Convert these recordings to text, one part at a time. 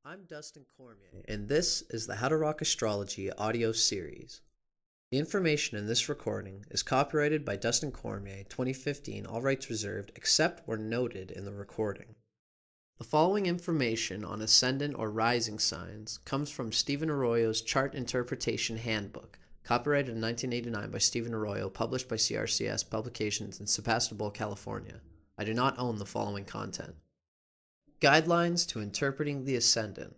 I'm Dustin Cormier, and this is the How to Rock Astrology audio series. The information in this recording is copyrighted by Dustin Cormier, 2015, all rights reserved, except where noted in the recording. The following information on ascendant or rising signs comes from Stephen Arroyo's Chart Interpretation Handbook, copyrighted in 1989 by Stephen Arroyo, published by CRCS Publications in Sebastopol, California. I do not own the following content. Guidelines to interpreting the ascendant.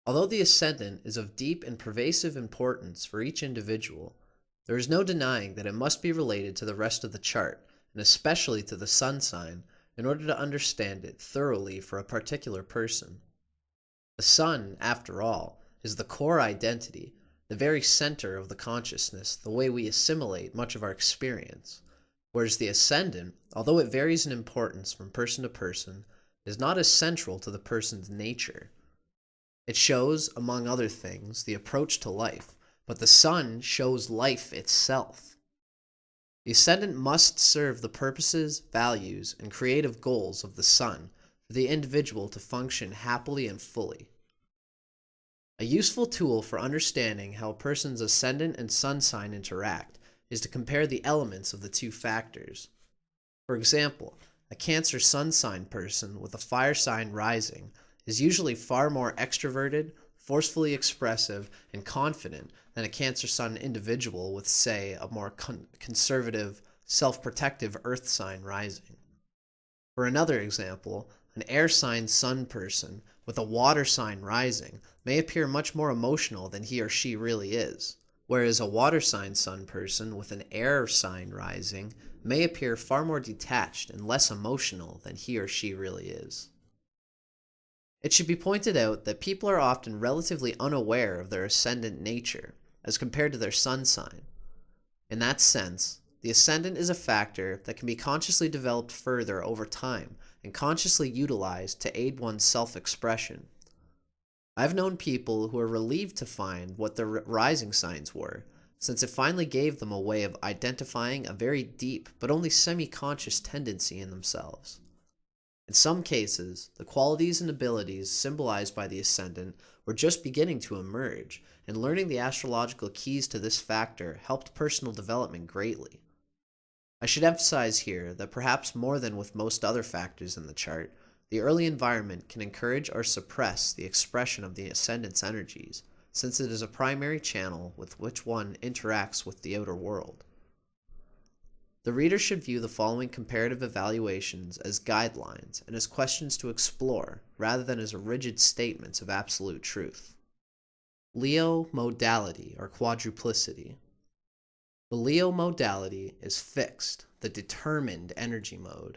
Although the ascendant is of deep and pervasive importance for each individual, there is no denying that it must be related to the rest of the chart, and especially to the sun sign, in order to understand it thoroughly for a particular person. The sun, after all, is the core identity, the very center of the consciousness, the way we assimilate much of our experience, whereas the ascendant, although it varies in importance from person to person, is not as central to the person's nature. It shows, among other things, the approach to life, but the sun shows life itself. The ascendant must serve the purposes, values, and creative goals of the sun for the individual to function happily and fully. A useful tool for understanding how a person's ascendant and sun sign interact is to compare the elements of the two factors. For example, a Cancer sun sign person with a fire sign rising is usually far more extroverted, forcefully expressive, and confident than a Cancer sun individual with, say, a more conservative, self-protective earth sign rising. For another example, an air sign sun person with a water sign rising may appear much more emotional than he or she really is, whereas a water sign sun person with an air sign rising may appear far more detached and less emotional than he or she really is. It should be pointed out that people are often relatively unaware of their ascendant nature as compared to their sun sign. In that sense, the ascendant is a factor that can be consciously developed further over time and consciously utilized to aid one's self-expression. I've known people who are relieved to find what their rising signs were, since it finally gave them a way of identifying a very deep but only semi-conscious tendency in themselves. In some cases, the qualities and abilities symbolized by the ascendant were just beginning to emerge, and learning the astrological keys to this factor helped personal development greatly. I should emphasize here that perhaps more than with most other factors in the chart, the early environment can encourage or suppress the expression of the ascendant's energies, since it is a primary channel with which one interacts with the outer world. The reader should view the following comparative evaluations as guidelines and as questions to explore, rather than as rigid statements of absolute truth. Leo modality or quadruplicity. The Leo modality is fixed, the determined energy mode.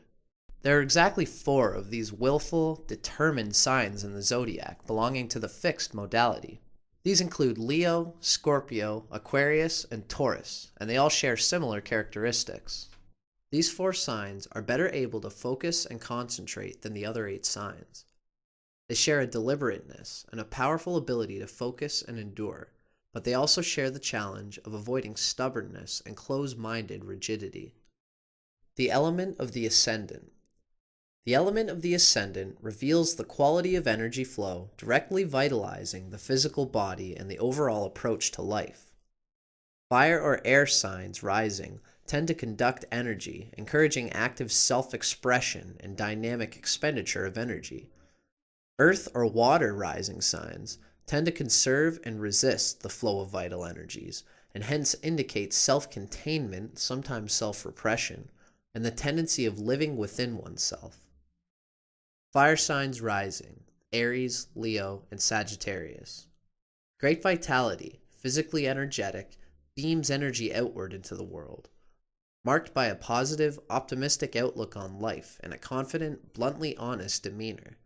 There are exactly 4 of these willful, determined signs in the zodiac belonging to the fixed modality. These include Leo, Scorpio, Aquarius, and Taurus, and they all share similar characteristics. These 4 signs are better able to focus and concentrate than the other 8 signs. They share a deliberateness and a powerful ability to focus and endure, but they also share the challenge of avoiding stubbornness and close-minded rigidity. The element of the ascendant. The element of the ascendant reveals the quality of energy flow directly vitalizing the physical body and the overall approach to life. Fire or air signs rising tend to conduct energy, encouraging active self-expression and dynamic expenditure of energy. Earth or water rising signs tend to conserve and resist the flow of vital energies, and hence indicate self-containment, sometimes self-repression, and the tendency of living within oneself. Fire signs rising, Aries, Leo, and Sagittarius. Great vitality, physically energetic, beams energy outward into the world. Marked by a positive, optimistic outlook on life and a confident, bluntly honest demeanor.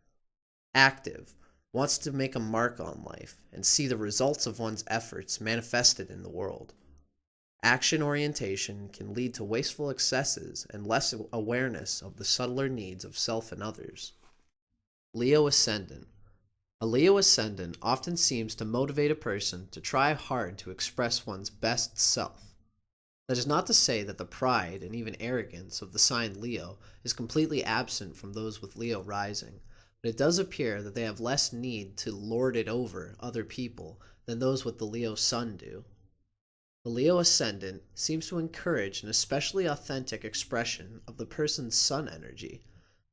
Active, wants to make a mark on life and see the results of one's efforts manifested in the world. Action orientation can lead to wasteful excesses and less awareness of the subtler needs of self and others. Leo Ascendant. A Leo Ascendant often seems to motivate a person to try hard to express one's best self. That is not to say that the pride and even arrogance of the sign Leo is completely absent from those with Leo rising, but it does appear that they have less need to lord it over other people than those with the Leo Sun do. The Leo Ascendant seems to encourage an especially authentic expression of the person's Sun energy,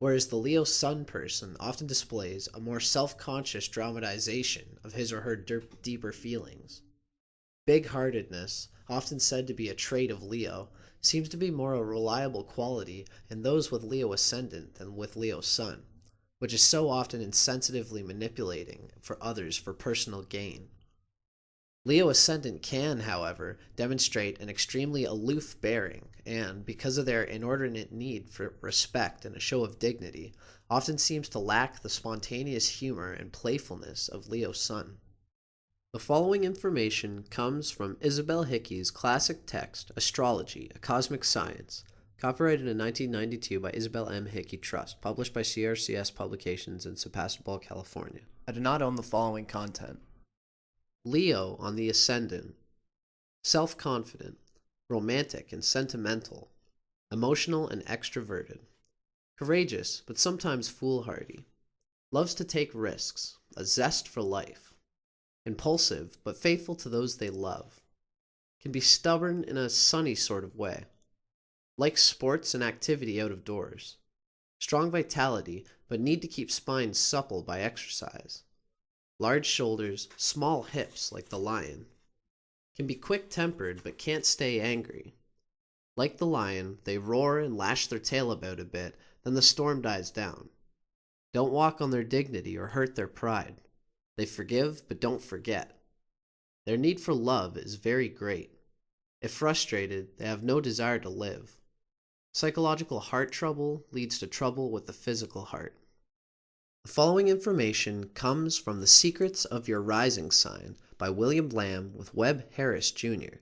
whereas the Leo Sun person often displays a more self-conscious dramatization of his or her deeper feelings. Big-heartedness, often said to be a trait of Leo, seems to be more a reliable quality in those with Leo Ascendant than with Leo Sun, which is so often insensitively manipulating for others for personal gain. Leo Ascendant can, however, demonstrate an extremely aloof bearing and, because of their inordinate need for respect and a show of dignity, often seems to lack the spontaneous humor and playfulness of Leo Sun. The following information comes from Isabel Hickey's classic text, Astrology, A Cosmic Science, copyrighted in 1992 by Isabel M. Hickey Trust, published by CRCS Publications in Sebastopol, California. I do not own the following content. Leo on the Ascendant. Self-confident, romantic and sentimental, emotional and extroverted, courageous but sometimes foolhardy, loves to take risks, a zest for life, impulsive but faithful to those they love, can be stubborn in a sunny sort of way, likes sports and activity out of doors, strong vitality but need to keep spine supple by exercise, large shoulders, small hips like the lion, can be quick-tempered but can't stay angry. Like the lion, they roar and lash their tail about a bit, then the storm dies down. Don't walk on their dignity or hurt their pride. They forgive but don't forget. Their need for love is very great. If frustrated, they have no desire to live. Psychological heart trouble leads to trouble with the physical heart. The following information comes from The Secrets of Your Rising Sign by William Lamb with Webb Harris, Jr.,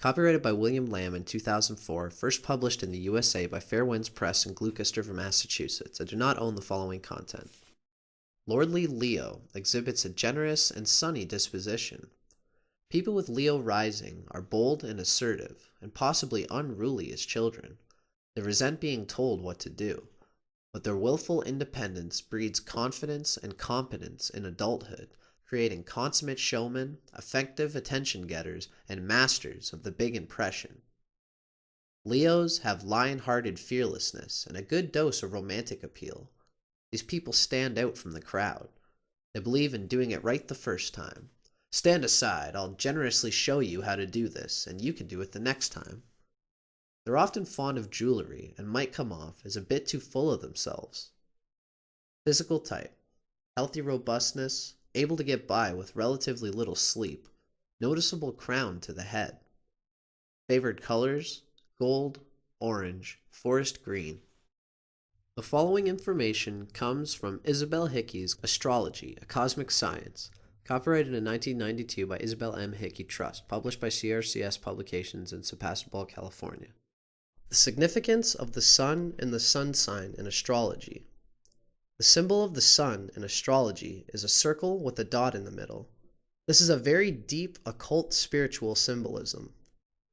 copyrighted by William Lamb in 2004, first published in the USA by Fair Winds Press in Gloucester, Massachusetts. I do not own the following content. Lordly Leo exhibits a generous and sunny disposition. People with Leo rising are bold and assertive, and possibly unruly as children. They resent being told what to do, but their willful independence breeds confidence and competence in adulthood, creating consummate showmen, effective attention-getters, and masters of the big impression. Leos have lion-hearted fearlessness and a good dose of romantic appeal. These people stand out from the crowd. They believe in doing it right the first time. Stand aside, I'll generously show you how to do this, and you can do it the next time. They're often fond of jewelry and might come off as a bit too full of themselves. Physical type: healthy robustness, able to get by with relatively little sleep, noticeable crown to the head. Favored colors: gold, orange, forest green. The following information comes from Isabel Hickey's Astrology, A Cosmic Science, copyrighted in 1992 by Isabel M. Hickey Trust, published by CRCS Publications in Sebastopol, California. The significance of the Sun and the Sun sign in astrology. The symbol of the Sun in astrology is a circle with a dot in the middle. This is a very deep occult spiritual symbolism.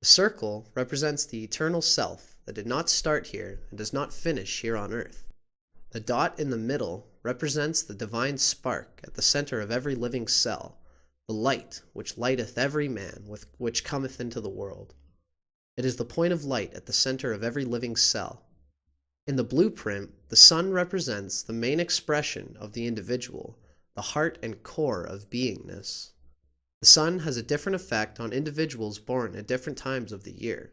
The circle represents the eternal self that did not start here and does not finish here on earth. The dot in the middle represents the divine spark at the center of every living cell, the light which lighteth every man which cometh into the world. It is the point of light at the center of every living cell. In the blueprint, the sun represents the main expression of the individual, the heart and core of beingness. The sun has a different effect on individuals born at different times of the year.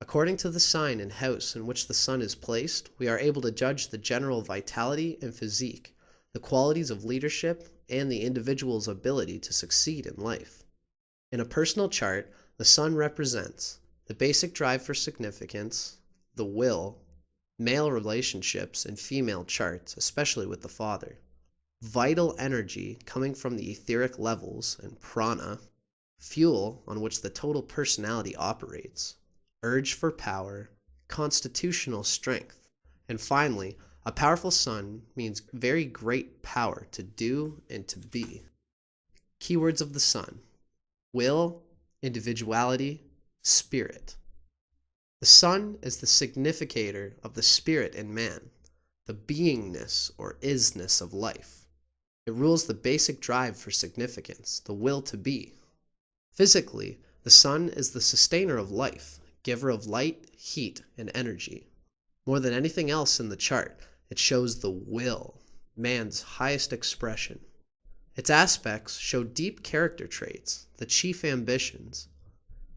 According to the sign and house in which the sun is placed, we are able to judge the general vitality and physique, the qualities of leadership, and the individual's ability to succeed in life. In a personal chart, the sun represents the basic drive for significance, the will, male relationships and female charts, especially with the father, vital energy coming from the etheric levels and prana, fuel on which the total personality operates, urge for power, constitutional strength, and finally, a powerful sun means very great power to do and to be. Keywords of the sun: will, individuality, spirit. The sun is the significator of the spirit in man. the beingness or isness of life. It rules the basic drive for significance, the will to be. Physically, the sun is the sustainer of life, giver of light, heat, and energy. More than anything else in the chart, it shows the will, man's highest expression. Its aspects show deep character traits, the chief ambitions.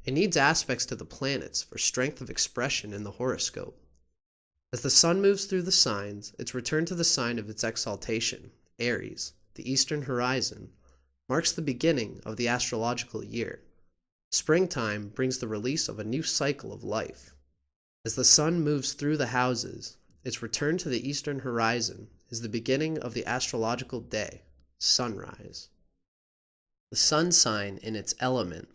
It needs aspects to the planets for strength of expression in the horoscope. As the sun moves through the signs, its return to the sign of its exaltation, Aries, the eastern horizon, marks the beginning of the astrological year. Springtime brings the release of a new cycle of life. As the sun moves through the houses, its return to the eastern horizon is the beginning of the astrological day, sunrise. The sun sign in its element.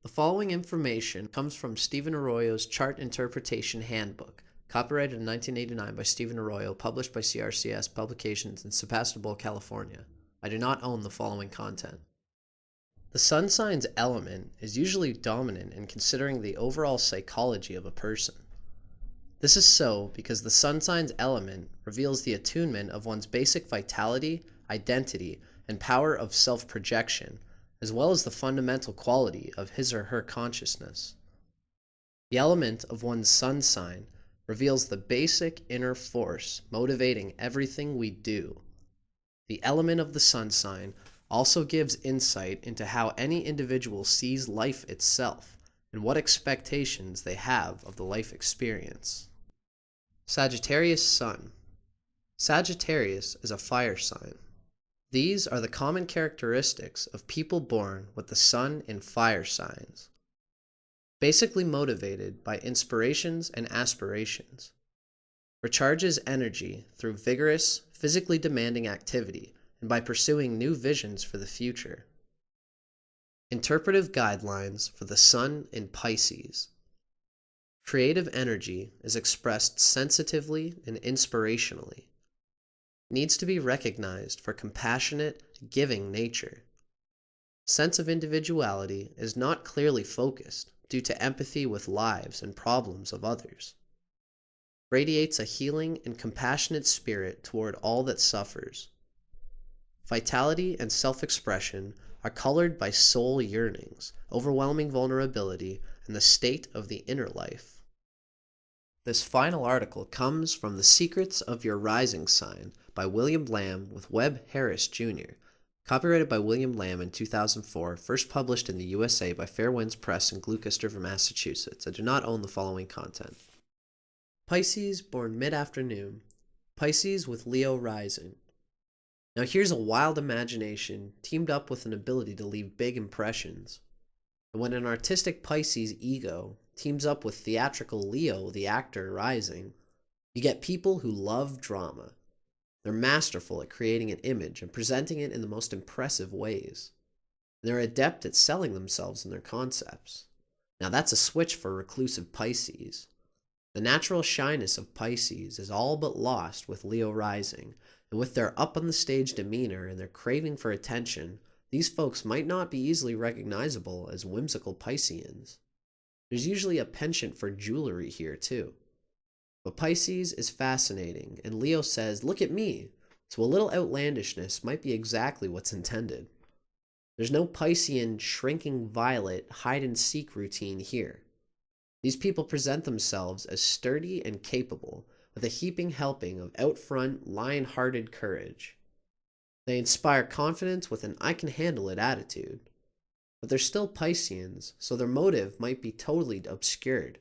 The following information comes from Stephen Arroyo's Chart Interpretation Handbook, copyrighted in 1989 by Stephen Arroyo, published by CRCS Publications in Sebastopol, California. I do not own the following content. The sun sign's element is usually dominant in considering the overall psychology of a person. This is so because the sun sign's element reveals the attunement of one's basic vitality, identity, and power of self-projection, as well as the fundamental quality of his or her consciousness. The element of one's sun sign reveals the basic inner force motivating everything we do. The element of the sun sign also gives insight into how any individual sees life itself and what expectations they have of the life experience. Sagittarius Sun. Sagittarius is a fire sign. These are the common characteristics of people born with the sun in fire signs. Basically motivated by inspirations and aspirations. Recharges energy through vigorous, physically demanding activity and by pursuing new visions for the future. Interpretive guidelines for the sun in Pisces. Creative energy is expressed sensitively and inspirationally. Needs to be recognized for compassionate, giving nature. Sense of individuality is not clearly focused due to empathy with lives and problems of others. Radiates a healing and compassionate spirit toward all that suffers. Vitality and self-expression are colored by soul yearnings, overwhelming vulnerability, and the state of the inner life. This final article comes from The Secrets of Your Rising Sign by William Lamb with Webb Harris, Jr., copyrighted by William Lamb in 2004, first published in the USA by Fair Winds Press in Gloucester, Massachusetts. I do not own the following content. Pisces, born mid-afternoon. Pisces with Leo rising. Now here's a wild imagination teamed up with an ability to leave big impressions. And when an artistic Pisces ego teams up with theatrical Leo, the actor, rising, you get people who love drama. They're masterful at creating an image and presenting it in the most impressive ways. They're adept at selling themselves and their concepts. Now that's a switch for reclusive Pisces. The natural shyness of Pisces is all but lost with Leo rising, and with their up-on-the-stage demeanor and their craving for attention, these folks might not be easily recognizable as whimsical Pisceans. There's usually a penchant for jewelry here, too. But Pisces is fascinating, and Leo says, "Look at me," so a little outlandishness might be exactly what's intended. There's no Piscean shrinking violet hide-and-seek routine here. These people present themselves as sturdy and capable, with a heaping helping of out-front, lion-hearted courage. They inspire confidence with an I-can-handle-it attitude. But they're still Pisceans, so their motive might be totally obscured.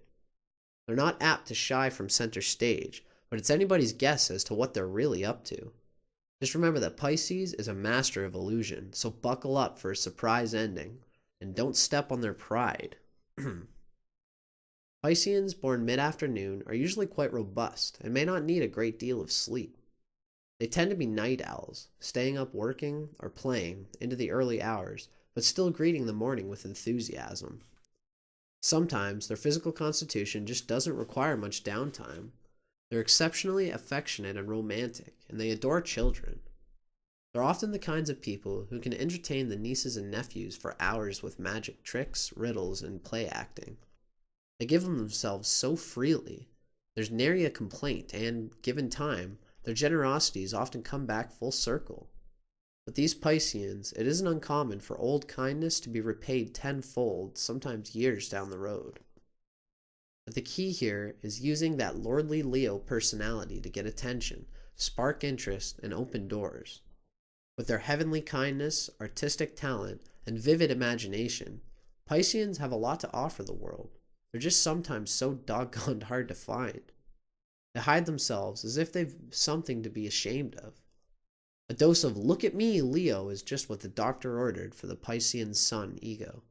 They're not apt to shy from center stage, but it's anybody's guess as to what they're really up to. Just remember that Pisces is a master of illusion, so buckle up for a surprise ending, and don't step on their pride. Pisceans born mid-afternoon are usually quite robust and may not need a great deal of sleep. They tend to be night owls, staying up working or playing into the early hours, but still greeting the morning with enthusiasm. Sometimes their physical constitution just doesn't require much downtime. They're exceptionally affectionate and romantic, and they adore children. They're often the kinds of people who can entertain the nieces and nephews for hours with magic tricks, riddles, and play acting. They give themselves so freely. There's nary a complaint, and, given time, their generosities often come back full circle. With these Pisceans, it isn't uncommon for old kindness to be repaid tenfold, sometimes years down the road. But the key here is using that lordly Leo personality to get attention, spark interest, and open doors. With their heavenly kindness, artistic talent, and vivid imagination, Pisceans have a lot to offer the world. They're just sometimes so doggone hard to find. They hide themselves as if they've something to be ashamed of. A dose of "look at me, Leo" is just what the doctor ordered for the Piscean sun ego.